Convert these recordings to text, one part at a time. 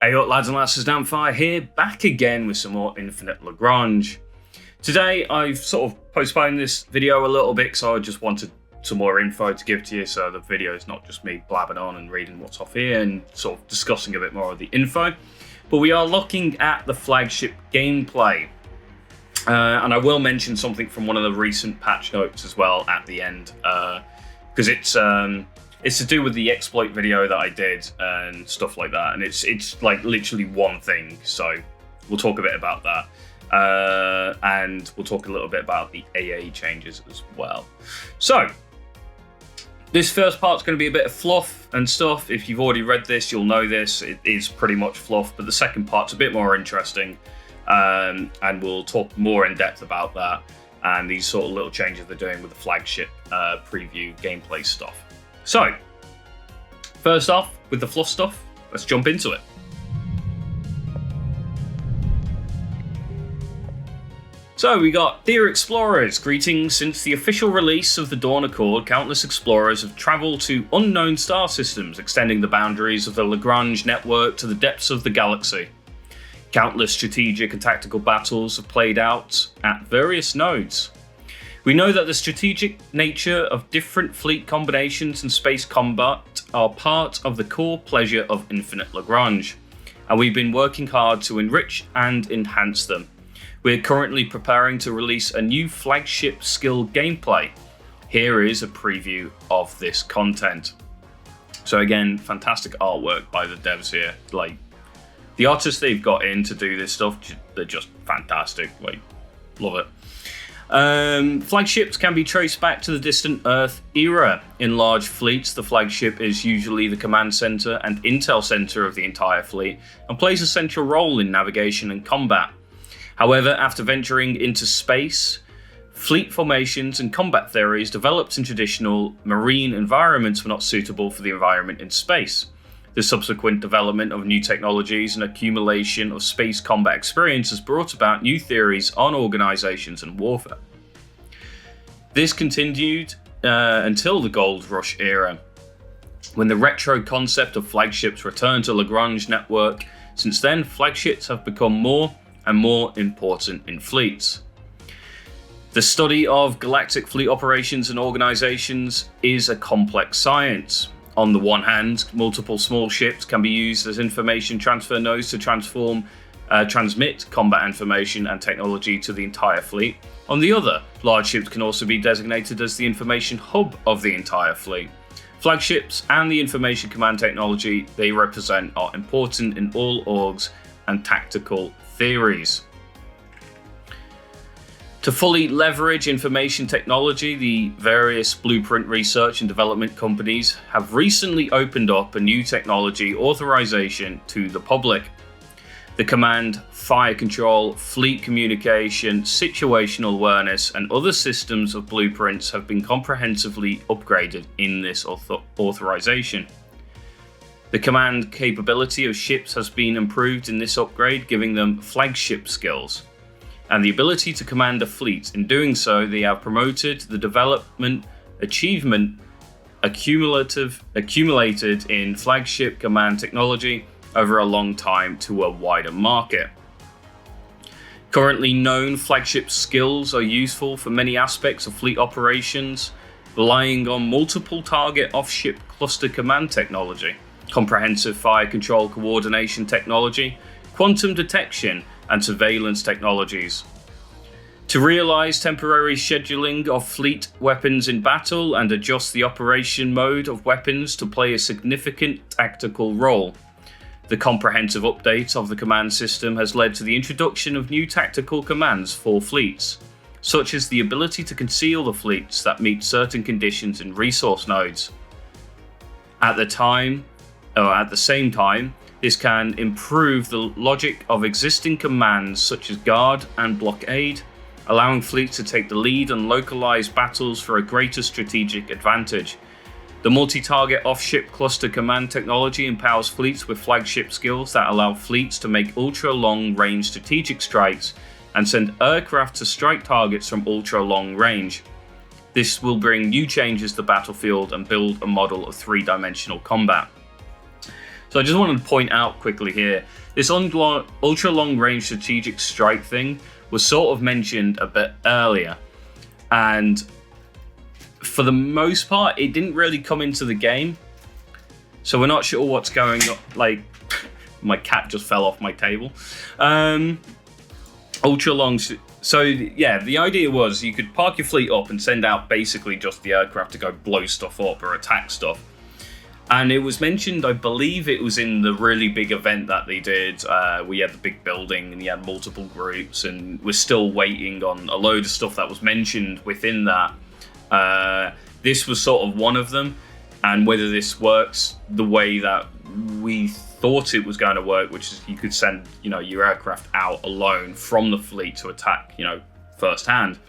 Hey up lads and lasses, Damphyre here, back again with some more Infinite Lagrange. Today I've sort of postponed this video a little bit because I just wanted some more info to give to you, so the video is not just me blabbing on and reading what's off here and sort of discussing a bit more of the info. But we are looking at the Flagship gameplay. And I will mention something from one of the recent patch notes as well at the end, because it's to do with the exploit video that I did and stuff like that, and it's like literally one thing, so we'll talk a bit about that, and we'll talk a little bit about the AA changes as well. So this first part's going to be a bit of fluff and stuff. If you've already read this, you'll know this. It is pretty much fluff, but the second part's a bit more interesting, and we'll talk more in depth about that and these sort of little changes they're doing with the Flagship preview gameplay stuff. So, first off, with the fluff stuff, let's jump into it. So we got Dear Explorers, greetings. Since the official release of the Dawn Accord, countless explorers have travelled to unknown star systems, extending the boundaries of the Lagrange network to the depths of the galaxy. Countless strategic and tactical battles have played out at various nodes. We know that the strategic nature of different fleet combinations and space combat are part of the core pleasure of Infinite Lagrange, and we've been working hard to enrich and enhance them. We're currently preparing to release a new Flagship skill gameplay. Here is a preview of this content. So again, fantastic artwork by the devs here. Like, the artists they've got in to do this stuff, they're just fantastic. Like, love it. Flagships can be traced back to the distant Earth era. In large fleets, the flagship is usually the command center and intel center of the entire fleet and plays a central role in navigation and combat. However, after venturing into space, fleet formations and combat theories developed in traditional marine environments were not suitable for the environment in space. The subsequent development of new technologies and accumulation of space combat experience has brought about new theories on organizations and warfare. This continued until the Gold Rush era, when the retro concept of flagships returned to Lagrange network. Since then, flagships have become more and more important in fleets. The study of galactic fleet operations and organizations is a complex science. On the one hand, multiple small ships can be used as information transfer nodes to transmit combat information and technology to the entire fleet. On the other, large ships can also be designated as the information hub of the entire fleet. Flagships and the information command technology they represent are important in all orgs and tactical theories. To fully leverage information technology, the various blueprint research and development companies have recently opened up a new technology authorization to the public. The command, fire control, fleet communication, situational awareness, and other systems of blueprints have been comprehensively upgraded in this authorization. The command capability of ships has been improved in this upgrade, giving them flagship skills and the ability to command a fleet. In doing so, they have promoted the development achievement accumulated in flagship command technology over a long time to a wider market. Currently known flagship skills are useful for many aspects of fleet operations, relying on multiple target off-ship cluster command technology, comprehensive fire control coordination technology, quantum detection, and surveillance technologies. To realize temporary scheduling of fleet weapons in battle and adjust the operation mode of weapons to play a significant tactical role. The comprehensive update of the command system has led to the introduction of new tactical commands for fleets, such as the ability to conceal the fleets that meet certain conditions in resource nodes. At the same time, this can improve the logic of existing commands such as guard and blockade, allowing fleets to take the lead on localized battles for a greater strategic advantage. The multi-target off-ship cluster command technology empowers fleets with flagship skills that allow fleets to make ultra-long range strategic strikes and send aircraft to strike targets from ultra-long range. This will bring new changes to the battlefield and build a model of three-dimensional combat. So I just wanted to point out quickly here, this ultra long range strategic strike thing was sort of mentioned a bit earlier, and for the most part, it didn't really come into the game. So we're not sure what's going on. Like, my cat just fell off my table. Ultra long. So yeah, the idea was you could park your fleet up and send out basically just the aircraft to go blow stuff up or attack stuff. And it was mentioned, I believe it was in the really big event that they did. We had the big building and you had multiple groups, and we're still waiting on a load of stuff that was mentioned within that. This was sort of one of them, and whether this works the way that we thought it was going to work, which is you could send, your aircraft out alone from the fleet to attack, firsthand.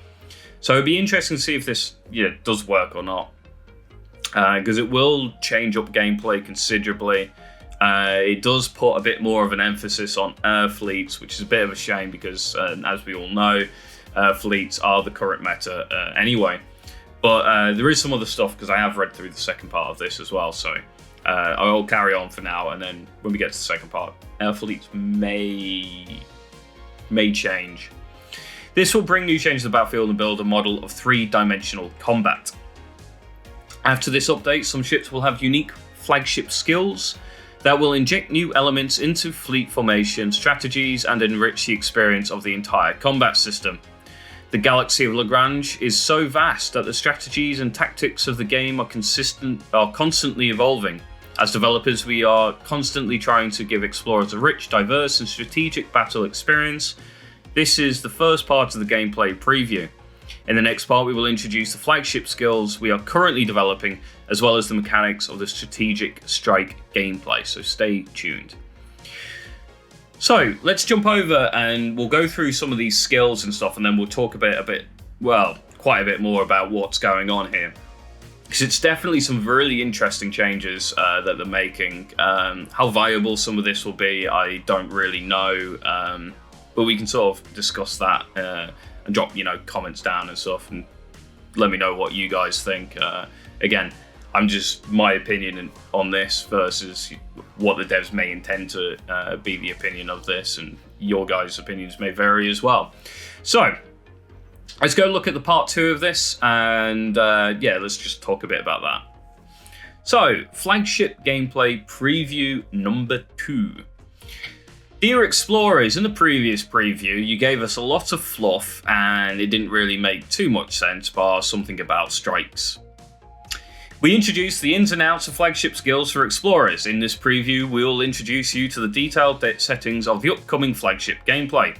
So it'd be interesting to see if this, does work or not. Because it will change up gameplay considerably. It does put a bit more of an emphasis on air fleets, which is a bit of a shame because, as we all know, fleets are the current meta anyway. But there is some other stuff, because I have read through the second part of this as well, so I'll carry on for now, and then when we get to the second part, air fleets may change. This will bring new changes to the battlefield and build a model of three-dimensional combat. After this update, some ships will have unique flagship skills that will inject new elements into fleet formation strategies and enrich the experience of the entire combat system. The galaxy of Lagrange is so vast that the strategies and tactics of the game are constantly evolving. As developers, we are constantly trying to give explorers a rich, diverse, and strategic battle experience. This is the first part of the gameplay preview. In the next part, we will introduce the flagship skills we are currently developing, as well as the mechanics of the strategic strike gameplay, so stay tuned. So, let's jump over and we'll go through some of these skills and stuff, and then we'll talk quite a bit more about what's going on here. Because it's definitely some really interesting changes that they're making. How viable some of this will be, I don't really know, but we can sort of discuss that and drop, comments down and stuff, and let me know what you guys think. Again, I'm just my opinion on this versus what the devs may intend to be the opinion of this, and your guys' opinions may vary as well. So, let's go look at the part 2 of this, and let's just talk a bit about that. So, flagship gameplay preview number 2. Dear Explorers, in the previous preview, you gave us a lot of fluff, and it didn't really make too much sense, bar something about strikes. We introduced the ins and outs of flagship skills for Explorers. In this preview, we will introduce you to the detailed settings of the upcoming flagship gameplay.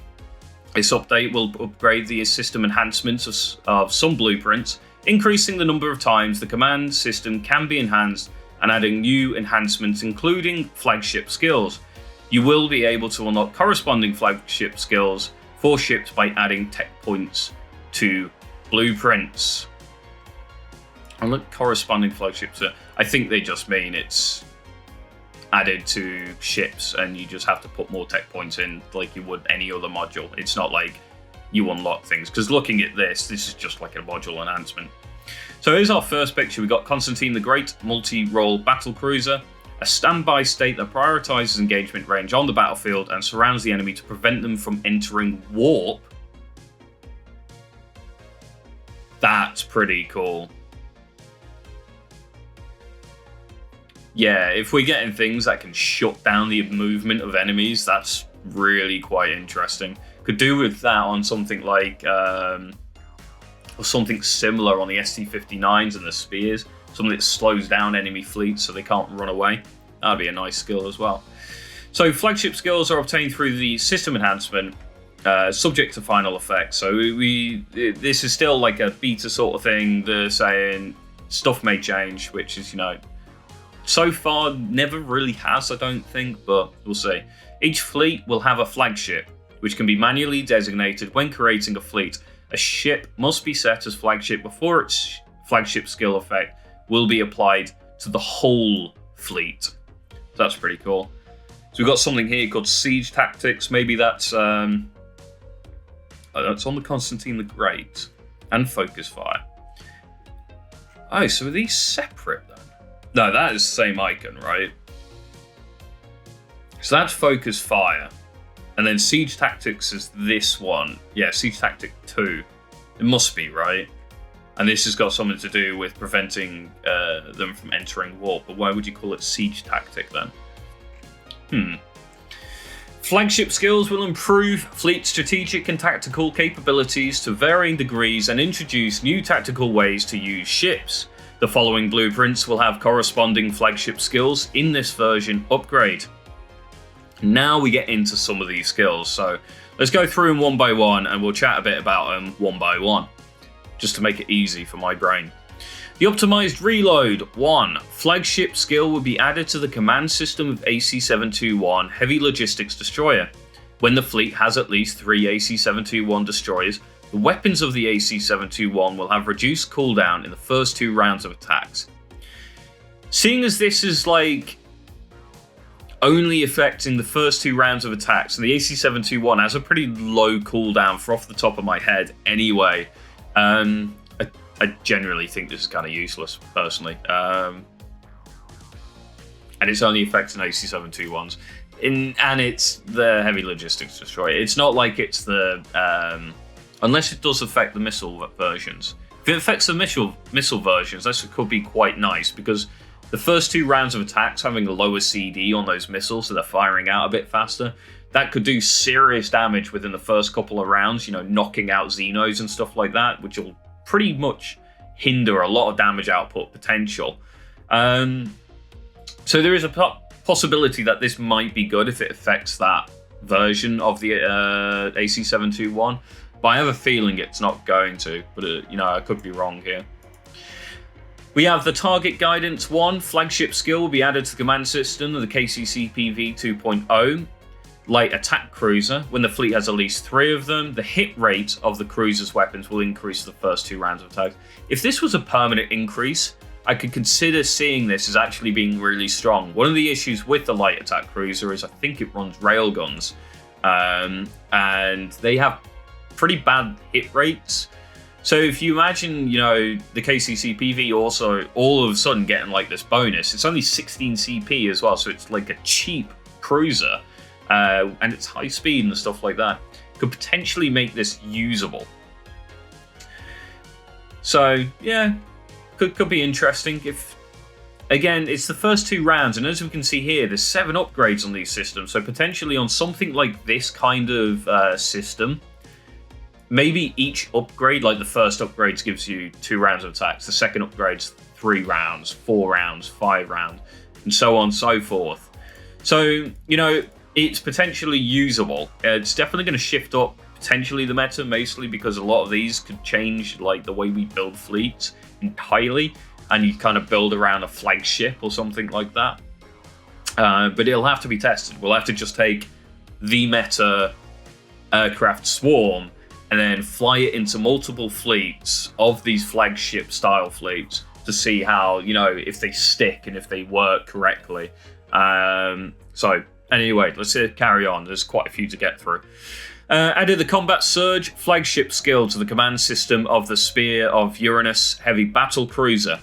This update will upgrade the system enhancements of some blueprints, increasing the number of times the command system can be enhanced and adding new enhancements including flagship skills. You will be able to unlock corresponding flagship skills for ships by adding tech points to blueprints. Unlock corresponding flagships. I think they just mean it's added to ships and you just have to put more tech points in like you would any other module. It's not like you unlock things, because looking at this is just like a module enhancement. So here's our first picture. We got Constantine the Great, multi-role battle cruiser, a standby state that prioritizes engagement range on the battlefield and surrounds the enemy to prevent them from entering warp. That's pretty cool. Yeah, if we're getting things that can shut down the movement of enemies, that's really quite interesting. Could do with that on something like, or something similar on the ST-59s and the Spears. Something that slows down enemy fleets so they can't run away. That'd be a nice skill as well. So flagship skills are obtained through the system enhancement, subject to final effects. So this is still like a beta sort of thing. They're saying stuff may change, which is, so far never really has, I don't think, but we'll see. Each fleet will have a flagship, which can be manually designated when creating a fleet. A ship must be set as flagship before its flagship skill effect will be applied to the whole fleet. That's pretty cool. So we've got something here called Siege Tactics. Maybe that's on the Constantine the Great and Focus Fire. Oh, so are these separate then? No, that is the same icon, right? So that's focus fire. And then siege tactics is this one. Yeah, siege tactic 2. It must be, right? And this has got something to do with preventing them from entering war. But why would you call it siege tactic then? Flagship skills will improve fleet strategic and tactical capabilities to varying degrees and introduce new tactical ways to use ships. The following blueprints will have corresponding flagship skills in this version upgrade. Now we get into some of these skills, so let's go through them one by one and we'll chat a bit about them one by one, just to make it easy for my brain. The optimized reload. 1. Flagship skill will be added to the command system of AC-721 Heavy Logistics Destroyer. When the fleet has at least 3 AC-721 destroyers, the weapons of the AC-721 will have reduced cooldown in the first 2 rounds of attacks. Seeing as this is like only affecting the first 2 rounds of attacks, and the AC-721 has a pretty low cooldown for off the top of my head anyway, I generally think this is kind of useless, personally. And it's only affecting AC-721s. And it's the Heavy Logistics Destroyer. It's not like it's the... unless it does affect the missile versions. If it affects the missile versions, this could be quite nice, because the first 2 rounds of attacks having a lower CD on those missiles, so they're firing out a bit faster, that could do serious damage within the first couple of rounds, you know, knocking out Xenos and stuff like that, which will pretty much hinder a lot of damage output potential. So there is a possibility that this might be good if it affects that version of the AC-721, but I have a feeling it's not going to, but you know, I could be wrong here. We have the target guidance 1. Flagship skill will be added to the command system of the KCCPV 2.0. Light attack cruiser. When the fleet has at least 3 of them, the hit rate of the cruiser's weapons will increase the first 2 rounds of attacks. If this was a permanent increase, I could consider seeing this as actually being really strong. One of the issues with the light attack cruiser is I think it runs railguns, and they have pretty bad hit rates. So if you imagine, you know, the KCCPV also all of a sudden getting like this bonus, it's only 16 CP as well, so it's like a cheap cruiser. And it's high speed and stuff like that, could potentially make this usable. So yeah, could be interesting. If again, it's the first 2 rounds, and as we can see here, there's 7 upgrades on these systems. So potentially on something like this kind of system, maybe each upgrade, like the first upgrade gives you 2 rounds of attacks, the second upgrade's 3 rounds, 4 rounds, 5 rounds, and so on and so forth. So you know, it's potentially usable. It's definitely going to shift up potentially the meta, mostly because a lot of these could change like the way we build fleets entirely, and you kind of build around a flagship or something like that. But it'll have to be tested. We'll have to just take the meta aircraft swarm and then fly it into multiple fleets of these flagship style fleets to see how, you know, if they stick and if they work correctly. So anyway, let's carry on. There's quite a few to get through. Added the Combat Surge flagship skill to the command system of the Spear of Uranus Heavy Battle Cruiser.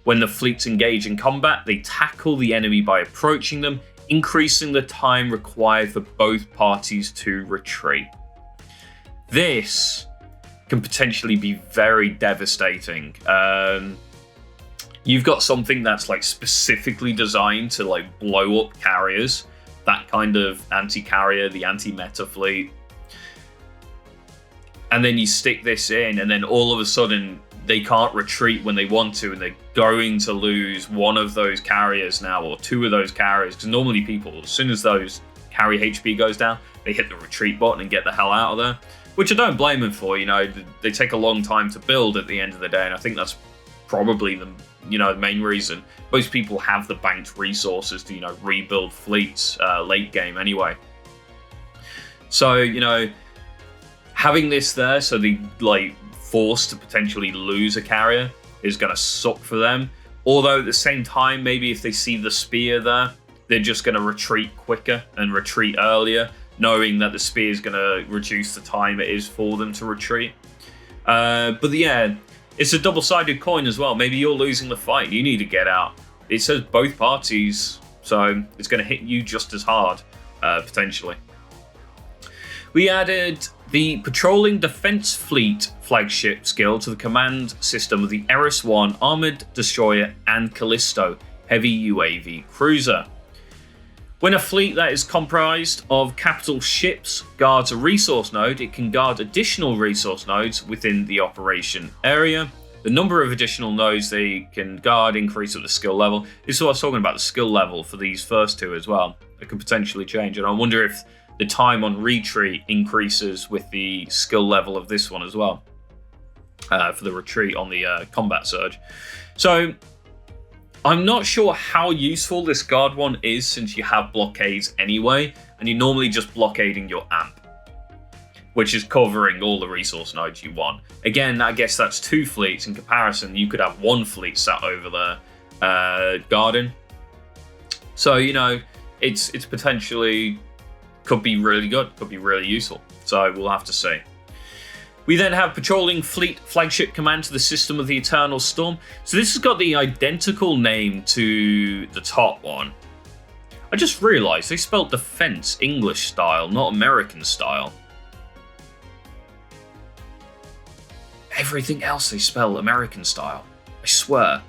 When the fleets engage in combat, they tackle the enemy by approaching them, increasing the time required for both parties to retreat. This can potentially be very devastating. You've got something that's like specifically designed to like blow up carriers, that kind of anti-carrier, the anti-meta fleet. And then you stick this in, and then all of a sudden they can't retreat when they want to, and they're going to lose one of those carriers now, or 2 of those carriers, because normally people, as soon as those carrier HP goes down, they hit the retreat button and get the hell out of there, which I don't blame them for. You know, they take a long time to build at the end of the day, and I think that's probably the main reason. Most people have the banked resources to, you know, rebuild fleets late game anyway. So, you know, having this there, so they like forced to potentially lose a carrier, is going to suck for them. Although at the same time, maybe if they see the spear there, they're just going to retreat quicker and retreat earlier, knowing that the spear is going to reduce the time it is for them to retreat. But yeah, it's a double-sided coin as well. Maybe you're losing the fight, you need to get out. It says both parties, so it's going to hit you just as hard. potentially. We added the Patrolling Defense Fleet flagship skill to the command system of the Eris-1 Armored Destroyer and Callisto Heavy UAV Cruiser. When a fleet that is comprised of capital ships guards a resource node, it can guard additional resource nodes within the operation area. The number of additional nodes they can guard increase with the skill level. This is what I was talking about, the skill level for these first two as well. It could potentially change, and I wonder if the time on retreat increases with the skill level of this one as well, for the retreat on the combat surge. So I'm not sure how useful this guard one is, since you have blockades anyway, and you're normally just blockading your amp, which is covering all the resource nodes you want. Again, I guess that's 2 fleets. In comparison, you could have 1 fleet sat over there guarding. So, you know, it's potentially could be really good, could be really useful. So we'll have to see. We then have Patrolling Fleet Flagship Command to the system of the Eternal Storm. So this has got the identical name to the top one. I just realised they spelled defense English style, not American style. Everything else they spell American style, I swear.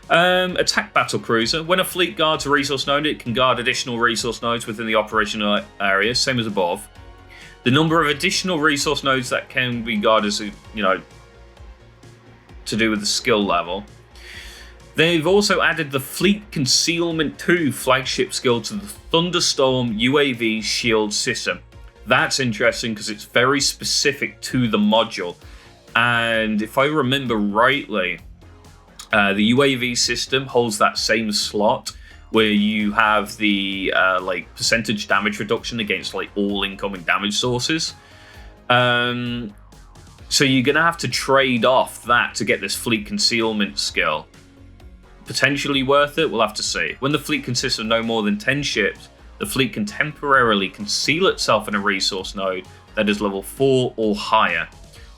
Attack Battle Cruiser. When a fleet guards a resource node, it can guard additional resource nodes within the operational area, same as above. The number of additional resource nodes that can be guarded is, you know, to do with the skill level. They've also added the Fleet Concealment 2 flagship skill to the Thunderstorm UAV shield system. That's interesting because it's very specific to the module. And if I remember rightly, the UAV system holds that same slot where you have the like percentage damage reduction against like all incoming damage sources. So you're gonna have to trade off that to get this fleet concealment skill. Potentially worth it, we'll have to see. When the fleet consists of no more than 10 ships, the fleet can temporarily conceal itself in a resource node that is level 4 or higher.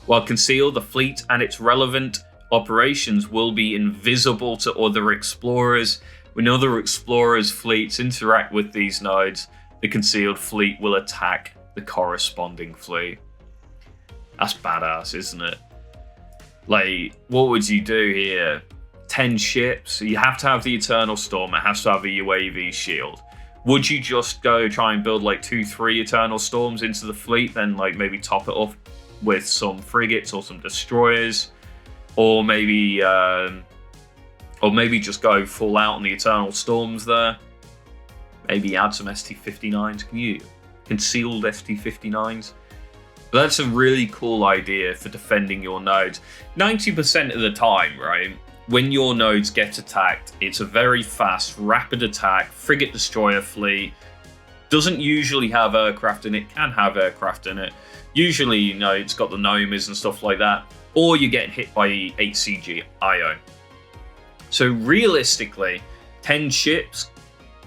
While concealed, the fleet and its relevant operations will be invisible to other explorers. When other explorers' fleets interact with these nodes, the concealed fleet will attack the corresponding fleet. That's badass, isn't it? Like, what would you do here? 10 ships? You have to have the Eternal Storm. It has to have a UAV shield. Would you just go try and build like 2-3 Eternal Storms into the fleet, then like maybe top it up with some frigates or some destroyers, or maybe just go full out on the Eternal Storms there? Maybe add some ST-59s. Can you concealed ST-59s? But that's a really cool idea for defending your nodes. 90% of the time, right, when your nodes get attacked, it's a very fast, rapid attack, frigate destroyer fleet. Doesn't usually have aircraft in it, can have aircraft in it. Usually, you know, it's got the Nomas and stuff like that. Or you get hit by 8CG IO. So realistically, 10 ships,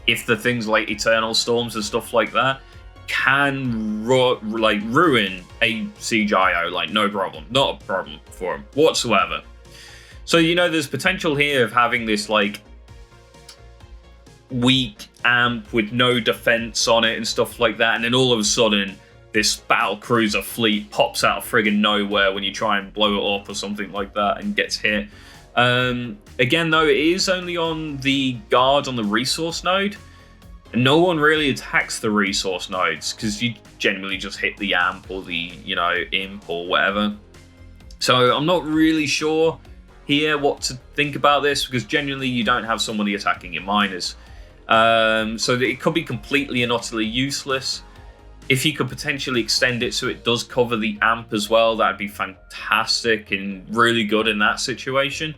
if the things like Eternal Storms and stuff like that, can ruin a Siege IO, like no problem. Not a problem for them whatsoever. So, you know, there's potential here of having this like weak amp with no defense on it and stuff like that, and then all of a sudden this battle cruiser fleet pops out of friggin' nowhere when you try and blow it up or something like that and gets hit. Again, though, it is only on the guard on the resource node, and no one really attacks the resource nodes because you generally just hit the amp or the, you know, imp or whatever. So I'm not really sure here what to think about this, because genuinely you don't have somebody attacking your miners. So it could be completely and utterly useless. If you could potentially extend it so it does cover the amp as well, that'd be fantastic and really good in that situation.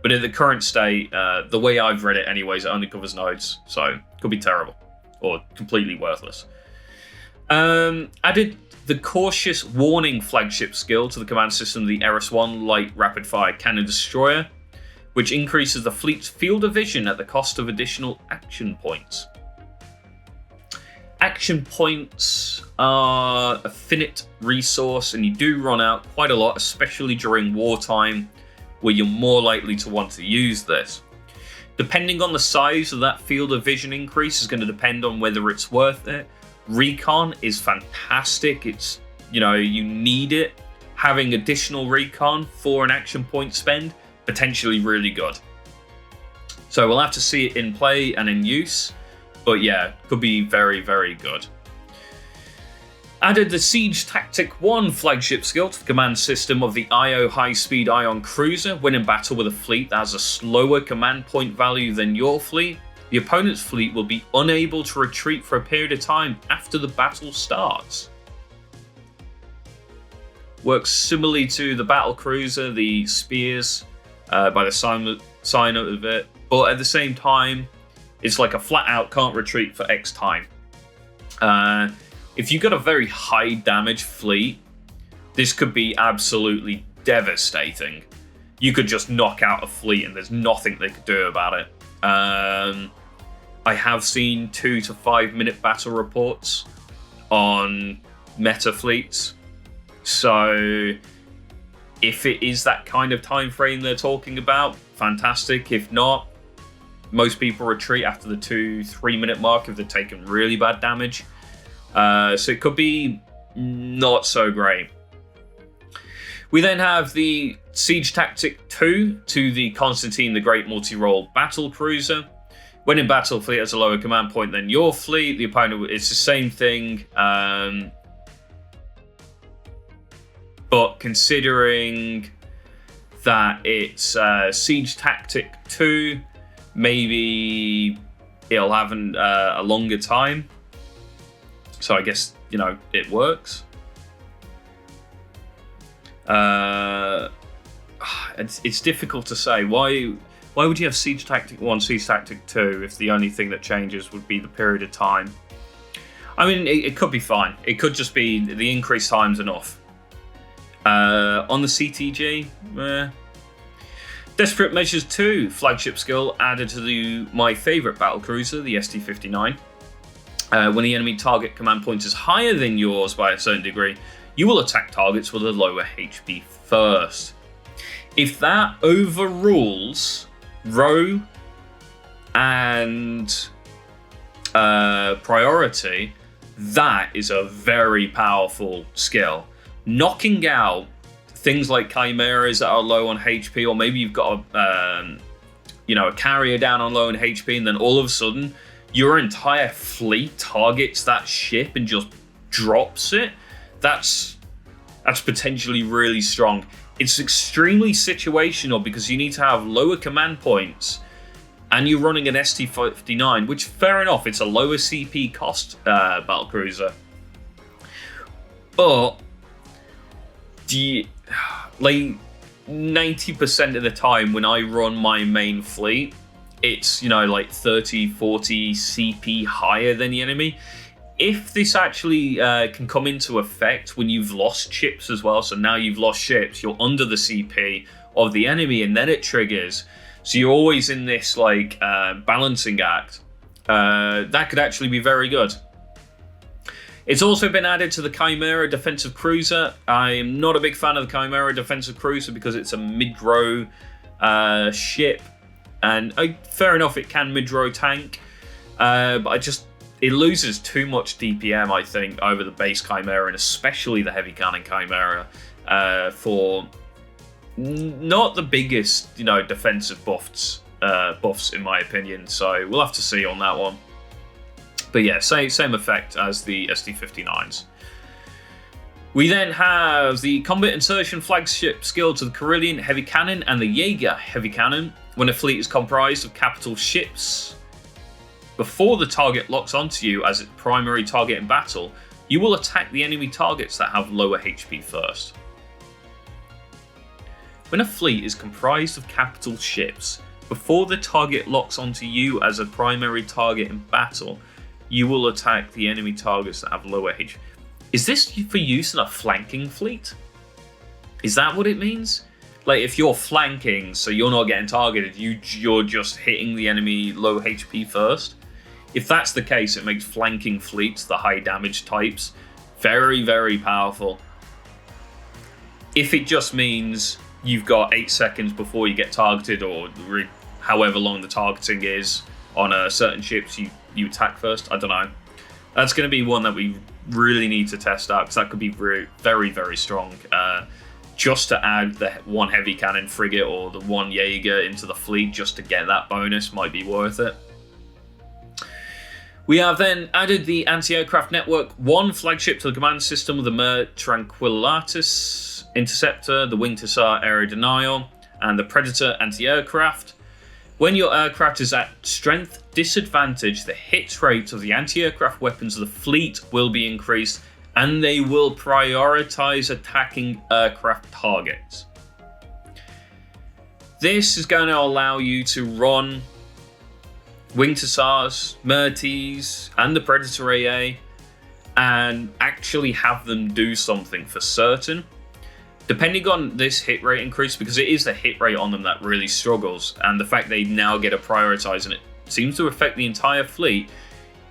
But in the current state, the way I've read it anyways, it only covers nodes, so it could be terrible or completely worthless. Added the Cautious Warning flagship skill to the command system of the Eris-1 Light Rapid Fire Cannon Destroyer, which increases the fleet's field of vision at the cost of additional action points. Action points are a finite resource, and you do run out quite a lot, especially during wartime, where you're more likely to want to use this. Depending on the size of that field of vision increase is going to depend on whether it's worth it, Recon is fantastic. It's, you need it. Having additional recon for an action point spend, potentially really good. So we'll have to see it in play and in use. But yeah, could be very, very good. Added the Siege Tactic 1 flagship skill to the command system of the IO high-speed Ion cruiser. When in battle with a fleet that has a slower command point value than your fleet, the opponent's fleet will be unable to retreat for a period of time after the battle starts. Works similarly to the battle cruiser, the spears, by the sign of it, but at the same time, it's like a flat-out can't retreat for X time. If you've got a very high damage fleet, this could be absolutely devastating. You could just knock out a fleet and there's nothing they could do about it. I have seen 2 to 5 minute battle reports on meta fleets. So if it is that kind of time frame they're talking about, fantastic. If not, most people retreat after the 2-3 minute mark if they've taken really bad damage. So it could be not so great. We then have the Siege Tactic 2 to the Constantine the Great multi-role battle cruiser. When in battle, fleet has a lower command point than your fleet. The opponent, it's the same thing. But considering that it's Siege Tactic 2, maybe it'll have a longer time. So I guess, it works. It's difficult to say. Why would you have Siege Tactic 1, Siege Tactic 2 if the only thing that changes would be the period of time? I mean, it could be fine. It could just be the increased time's enough. On the CTG, Desperate Measures 2 flagship skill added to my favourite battlecruiser, the SD-59. When the enemy target command point is higher than yours by a certain degree, you will attack targets with a lower HP first. If that overrules row and priority, that is a very powerful skill. Knocking out things like chimeras that are low on HP, or maybe you've got a carrier down on low on HP, and then all of a sudden your entire fleet targets that ship and just drops it. That's potentially really strong. It's extremely situational because you need to have lower command points, and you're running an ST-59, which, fair enough, it's a lower CP cost battlecruiser. But 90% of the time when I run my main fleet, it's, like 30, 40 CP higher than the enemy. If this actually can come into effect when you've lost ships as well, so now you've lost ships, you're under the CP of the enemy, and then it triggers. So you're always in this balancing act. That could actually be very good. It's also been added to the Chimera defensive cruiser. I'm not a big fan of the Chimera defensive cruiser because it's a mid-row ship. And fair enough, it can mid-row tank, but it loses too much DPM, I think, over the base Chimera, and especially the heavy cannon Chimera, for not the biggest, defensive buffs in my opinion. So we'll have to see on that one. But yeah, same effect as the SD-59s. We then have the Combat Insertion flagship skill to the Carillion heavy cannon and the Jaeger heavy cannon. When a fleet is comprised of capital ships, before the target locks onto you as its primary target in battle, you will attack the enemy targets that have lower HP first. When a fleet is comprised of capital ships, before the target locks onto you as a primary target in battle, you will attack the enemy targets that have lower HP. Is this for use in a flanking fleet? Is that what it means? Like, if you're flanking, so you're not getting targeted, you're just hitting the enemy low HP first? If that's the case, it makes flanking fleets, the high damage types, very, very powerful. If it just means you've got 8 seconds before you get targeted, or however long the targeting is on certain ships, you attack first, I don't know. That's going to be one that we really need to test out, because that could be very, very strong. Just to add the one heavy cannon frigate or the one Jaeger into the fleet just to get that bonus might be worth it. We have then added the Anti-Aircraft Network 1 flagship to the command system with the Mer Tranquillatus Interceptor, the Winged Hussar Area Denial, and the Predator Anti-Aircraft. When your aircraft is at strength disadvantage, the hit rate of the anti-aircraft weapons of the fleet will be increased, and they will prioritize attacking aircraft targets. This is going to allow you to run Winged Hussars, Merties, and the Predator AA, and actually have them do something for certain. Depending on this hit rate increase, because it is the hit rate on them that really struggles, and the fact they now get a prioritize and it seems to affect the entire fleet,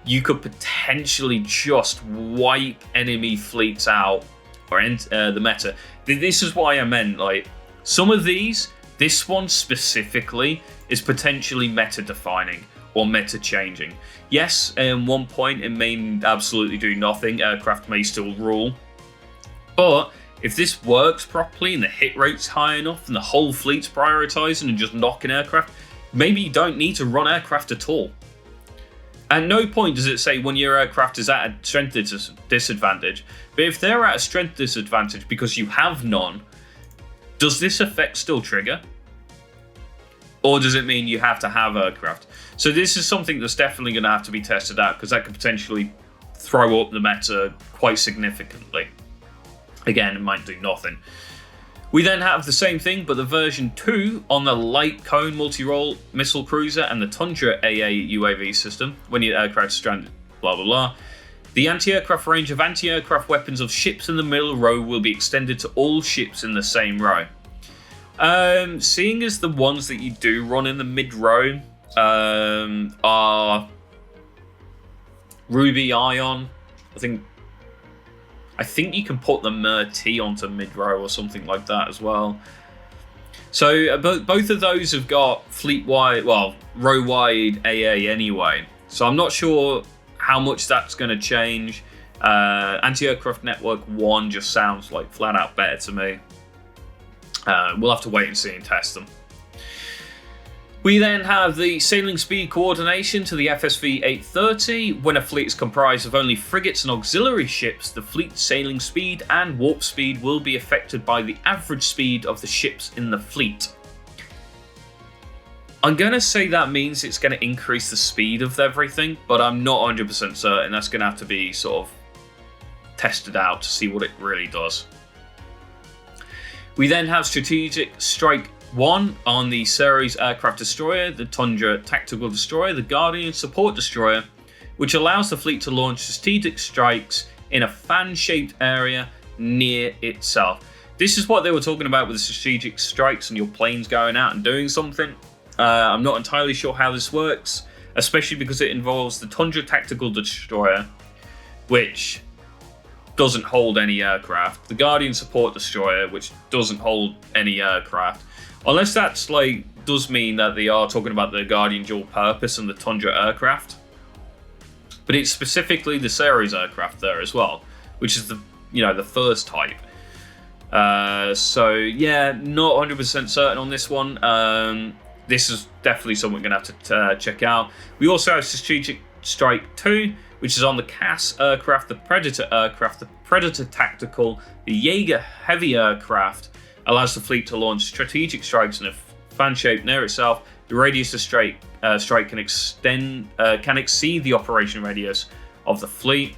you could potentially just wipe enemy fleets out or end the meta. This is why I meant, like, some of these, this one specifically, is potentially meta defining or meta changing. Yes, at one point it may absolutely do nothing, aircraft may still rule, but if this works properly and the hit rate's high enough and the whole fleet's prioritizing and just knocking aircraft, maybe you don't need to run aircraft at all. At no point does it say when your aircraft is at a strength disadvantage, but if they're at a strength disadvantage because you have none, does this effect still trigger? Or does it mean you have to have aircraft? So this is something that's definitely going to have to be tested out, because that could potentially throw up the meta quite significantly. Again, it might do nothing. We then have the same thing, but the version 2 on the Light Cone multi-role missile cruiser and the Tundra AA UAV system. When your aircraft is stranded, blah blah blah. The anti-aircraft range of anti-aircraft weapons of ships in the middle row will be extended to all ships in the same row. Seeing as the ones that you do run in the mid row are Ruby Ion, I think you can put the Mer-T onto mid-row or something like that as well. So both of those have got fleet-wide, well, row-wide AA anyway. So I'm not sure how much that's going to change. Anti-Aircraft Network 1 just sounds like flat-out better to me. We'll have to wait and see and test them. We then have the sailing speed coordination to the FSV 830. When a fleet is comprised of only frigates and auxiliary ships, the fleet's sailing speed and warp speed will be affected by the average speed of the ships in the fleet. I'm going to say that means it's going to increase the speed of everything, but I'm not 100% certain. That's going to have to be sort of tested out to see what it really does. We then have Strategic Strike 1 on the Ceres Aircraft Destroyer, the Tundra Tactical Destroyer, the Guardian Support Destroyer, which allows the fleet to launch strategic strikes in a fan-shaped area near itself. This is what they were talking about with the strategic strikes and your planes going out and doing something. I'm not entirely sure how this works, especially because it involves the Tundra Tactical Destroyer, which doesn't hold any aircraft, the Guardian Support Destroyer, which doesn't hold any aircraft. Unless that's does mean that they are talking about the Guardian Dual Purpose and the Tundra aircraft. But it's specifically the Ceres aircraft there as well, which is the first type. So yeah, not 100% certain on this one. This is definitely something we're going to have to check out. We also have Strategic Strike 2, which is on the CAS aircraft, the Predator aircraft, the Predator Tactical, the Jaeger heavy aircraft. Allows the fleet to launch strategic strikes in a fan shape near itself. The radius of strike can exceed the operation radius of the fleet.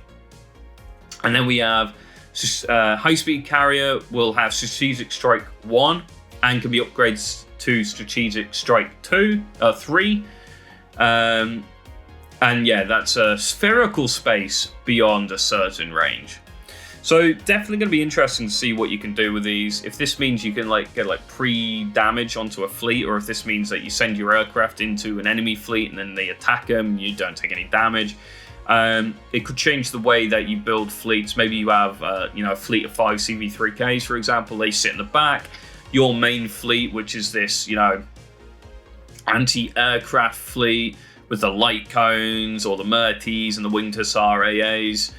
And then we have high-speed carrier will have Strategic Strike 1 and can be upgraded to Strategic Strike 3. And yeah, that's a spherical space beyond a certain range. So definitely going to be interesting to see what you can do with these. If this means you can get pre-damage onto a fleet, or if this means that you send your aircraft into an enemy fleet and then they attack them and you don't take any damage. It could change the way that you build fleets. Maybe you have a fleet of 5 CV3Ks, for example. They sit in the back. Your main fleet, which is this anti-aircraft fleet with the light cones or the Murties and the Winged Hussar AAs,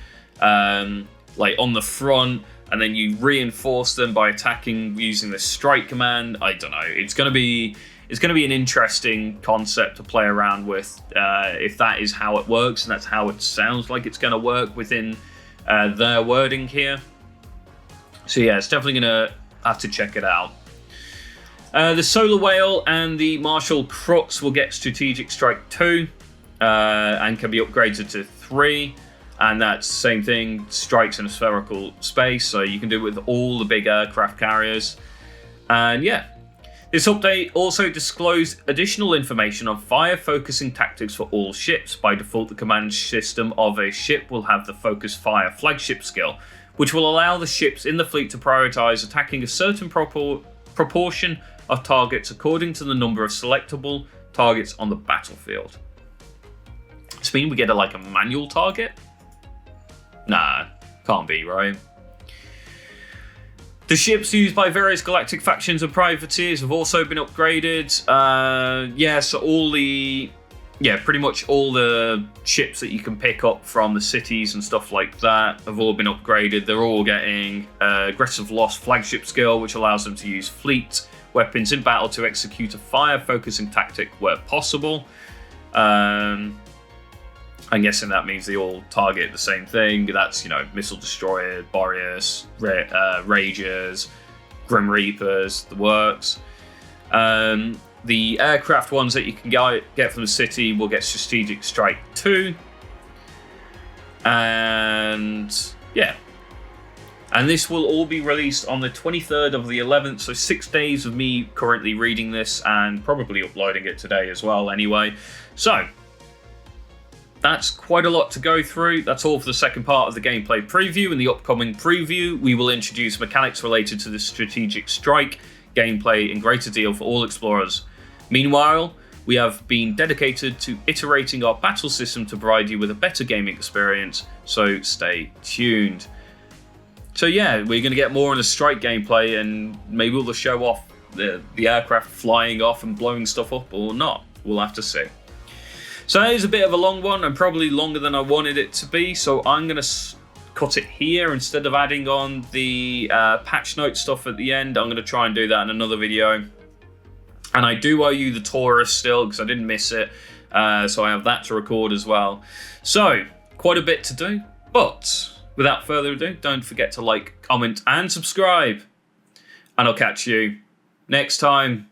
like on the front, and then you reinforce them by attacking using the strike command. I don't know. It's going to be an interesting concept to play around with if that is how it works, and that's how it sounds like it's going to work within their wording here. So yeah, it's definitely going to have to check it out. The Solar Whale and the Martial Crux will get Strategic Strike 2 and can be upgraded to 3. And that's the same thing, strikes in a spherical space, so you can do it with all the big aircraft carriers. And yeah, this update also disclosed additional information on fire focusing tactics for all ships. By default, the command system of a ship will have the Focus Fire Flagship skill, which will allow the ships in the fleet to prioritize attacking a certain proportion of targets according to the number of selectable targets on the battlefield. Does this mean we get a manual target? Nah, can't be, right? The ships used by various galactic factions and privateers have also been upgraded. So pretty much all the ships that you can pick up from the cities and stuff like that have all been upgraded. They're all getting Aggressive Loss Flagship skill, which allows them to use fleet weapons in battle to execute a fire-focusing tactic where possible. I'm guessing that means they all target the same thing. That's, Missile Destroyer, Boreas, Ragers, Grim Reapers, the works. The aircraft ones that you can get from the city will get Strategic Strike 2. And yeah. And this will all be released on the 23rd of the 11th, so 6 days of me currently reading this and probably uploading it today as well anyway. So, that's quite a lot to go through. That's all for the second part of the gameplay preview. In the upcoming preview, we will introduce mechanics related to the Strategic Strike gameplay in greater detail for all explorers. Meanwhile, we have been dedicated to iterating our battle system to provide you with a better gaming experience, so stay tuned. So yeah, we're going to get more on the Strike gameplay, and maybe we'll show off the aircraft flying off and blowing stuff up or not. We'll have to see. So that is a bit of a long one, and probably longer than I wanted it to be, so I'm going to cut it here instead of adding on the patch note stuff at the end. I'm going to try and do that in another video. And I do owe you the Taurus still, because I didn't miss it, so I have that to record as well. So, quite a bit to do, but without further ado, don't forget to like, comment, and subscribe. And I'll catch you next time.